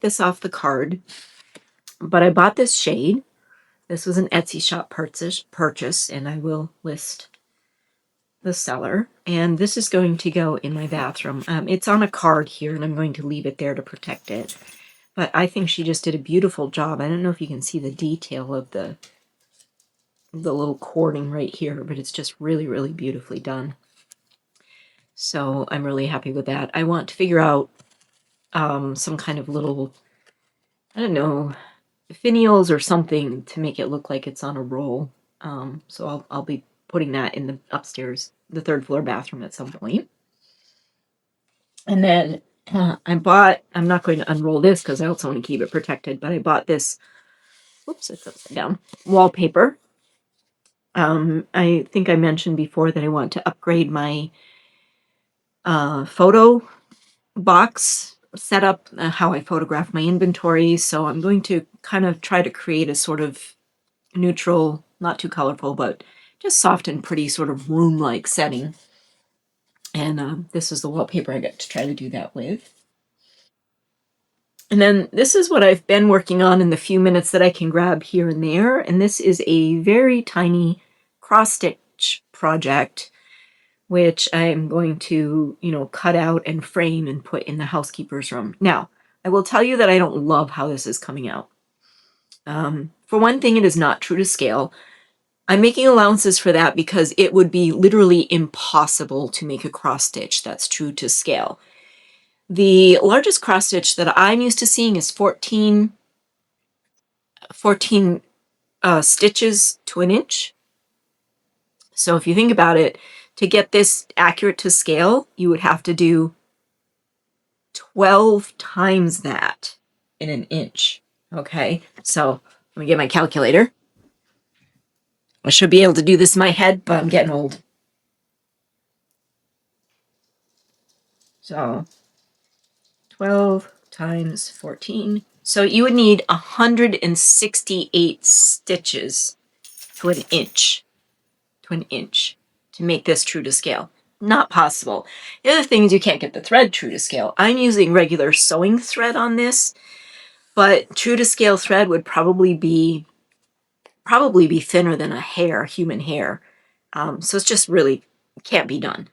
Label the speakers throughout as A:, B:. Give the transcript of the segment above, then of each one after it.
A: this off the card, but I bought this shade. This was an Etsy shop purchase, and I will list the seller. And this is going to go in my bathroom. It's on a card here, and I'm going to leave it there to protect it. But I think she just did a beautiful job. I don't know if you can see the detail of the little cording right here, but it's just really, really beautifully done. So I'm really happy with that. I want to figure out some kind of little, I don't know, finials or something to make it look like it's on a roll. So I'll be putting that in the upstairs, the third floor bathroom at some point. And then I'm not going to unroll this because I also want to keep it protected, but I bought this, whoops, it's upside down, wallpaper. I think I mentioned before that I want to upgrade my photo box setup, how I photograph my inventory. So I'm going to kind of try to create a sort of neutral, not too colorful, but just soft and pretty sort of room-like setting. And this is the wallpaper I got to try to do that with. And then this is what I've been working on in the few minutes that I can grab here and there. And this is a very tiny cross-stitch project, which I'm going to, cut out and frame and put in the housekeeper's room. Now, I will tell you that I don't love how this is coming out. For one thing, it is not true to scale. I'm making allowances for that because it would be literally impossible to make a cross stitch that's true to scale. The largest cross stitch that I'm used to seeing is 14 stitches to an inch. So if you think about it, to get this accurate to scale, you would have to do 12 times that in an inch. Okay, so let me get my calculator. I should be able to do this in my head, but I'm getting old. So 12 times 14. So you would need 168 stitches to an inch. To make this true to scale. Not possible. The other thing is you can't get the thread true to scale. I'm using regular sewing thread on this, but true to scale thread would probably be thinner than human hair. So it's just really can't be done.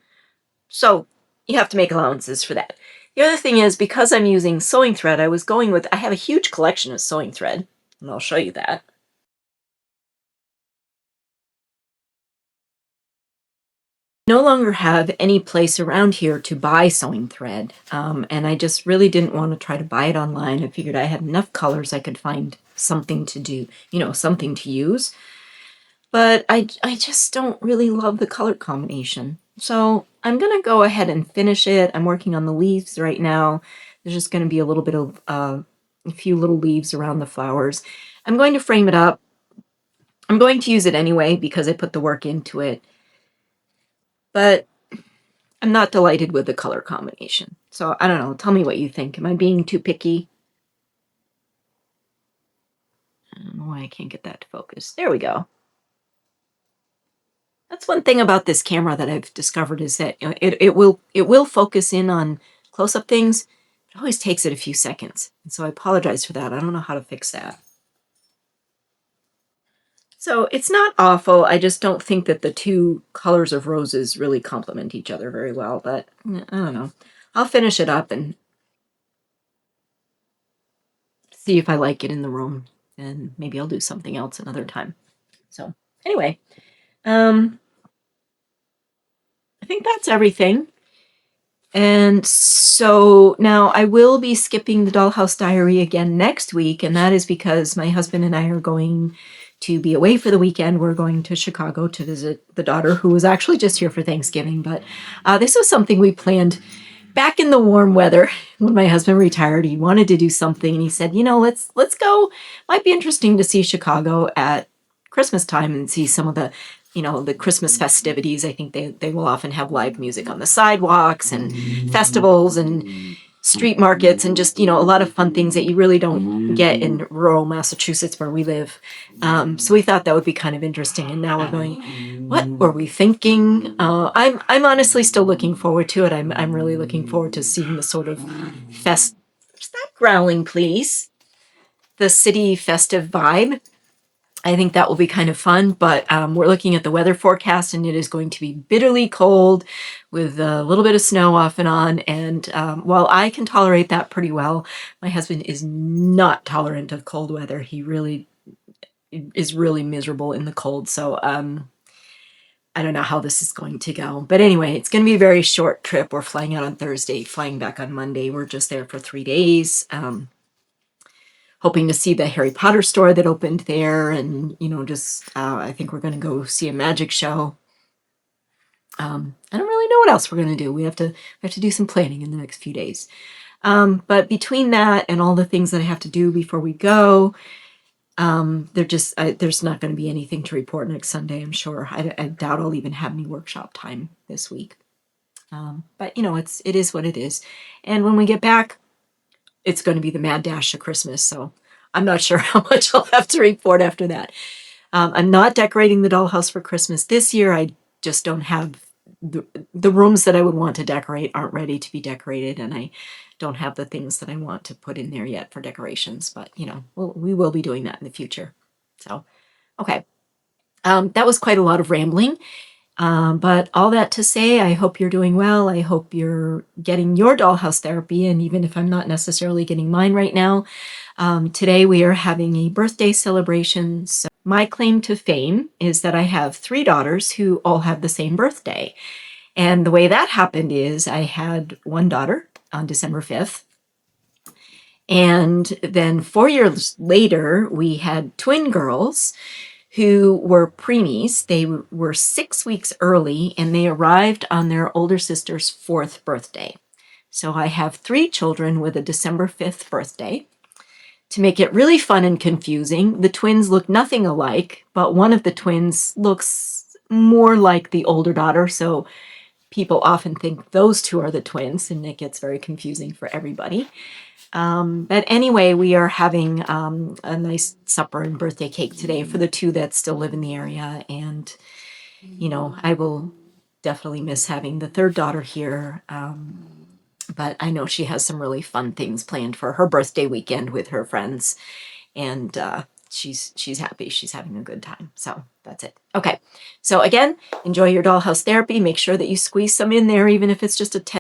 A: So you have to make allowances for that. The other thing is, because I'm using sewing thread, I have a huge collection of sewing thread, and I'll show you that. No longer have any place around here to buy sewing thread, and I just really didn't want to try to buy it online. I figured I had enough colors I could find something to do, something to use. But I just don't really love the color combination. So I'm going to go ahead and finish it. I'm working on the leaves right now. There's just going to be a little bit of a few little leaves around the flowers. I'm going to frame it up. I'm going to use it anyway because I put the work into it. But I'm not delighted with the color combination. So I don't know. Tell me what you think. Am I being too picky? I don't know why I can't get that to focus. There we go. That's one thing about this camera that I've discovered is that it will focus in on close-up things. It always takes it a few seconds. And so I apologize for that. I don't know how to fix that. So it's not awful. I just don't think that the two colors of roses really complement each other very well. But I don't know. I'll finish it up and see if I like it in the room. And maybe I'll do something else another time. So anyway, I think that's everything. And so now I will be skipping the Dollhouse Diary again next week, and that is because my husband and I are going to be away for the weekend. We're going to Chicago to visit the daughter who was actually just here for Thanksgiving, but this was something we planned back in the warm weather when my husband retired. He wanted to do something, and he said, let's go. Might be interesting to see Chicago at Christmas time and see some of the the Christmas festivities. I think they will often have live music on the sidewalks and festivals and street markets and just, a lot of fun things that you really don't get in rural Massachusetts where we live. So we thought that would be kind of interesting. And now we're going, what were we thinking? I'm honestly still looking forward to it. I'm really looking forward to seeing the sort of Stop growling, please. The city festive vibe. I think that will be kind of fun, but we're looking at the weather forecast and it is going to be bitterly cold with a little bit of snow off and on. And while I can tolerate that pretty well, my husband is not tolerant of cold weather. He really is really miserable in the cold. So I don't know how this is going to go. But anyway, it's going to be a very short trip. We're flying out on Thursday, flying back on Monday. We're just there for 3 days. Hoping to see the Harry Potter store that opened there, and just I think we're going to go see a magic show. I don't really know what else we're going to do. We have to do some planning in the next few days. But between that and all the things that I have to do before we go, there's not going to be anything to report next Sunday. I'm sure. I doubt I'll even have any workshop time this week. But it is what it is. And when we get back, it's going to be the mad dash to Christmas. So I'm not sure how much I'll have to report after that. I'm not decorating the dollhouse for Christmas this year. I just don't have the rooms that I would want to decorate aren't ready to be decorated, and I don't have the things that I want to put in there yet for decorations. But we will be doing that in the future. So, okay, that was quite a lot of rambling. But all that to say, I hope you're doing well. I hope you're getting your dollhouse therapy. And even if I'm not necessarily getting mine right now, today we are having a birthday celebration. So my claim to fame is that I have 3 daughters who all have the same birthday. And the way that happened is I had one daughter on December 5th. And then 4 years later, we had twin girls who were preemies. They were 6 weeks early, and they arrived on their older sister's 4th birthday. So I have 3 children with a December 5th birthday. To make it really fun and confusing, the twins look nothing alike, but one of the twins looks more like the older daughter, so people often think those 2 are the twins, and it gets very confusing for everybody. But anyway, we are having a nice supper and birthday cake today for the 2 that still live in the area. And, I will definitely miss having the 3rd daughter here. But I know she has some really fun things planned for her birthday weekend with her friends. And she's happy. She's having a good time. So that's it. Okay. So again, enjoy your dollhouse therapy. Make sure that you squeeze some in there, even if it's just a 10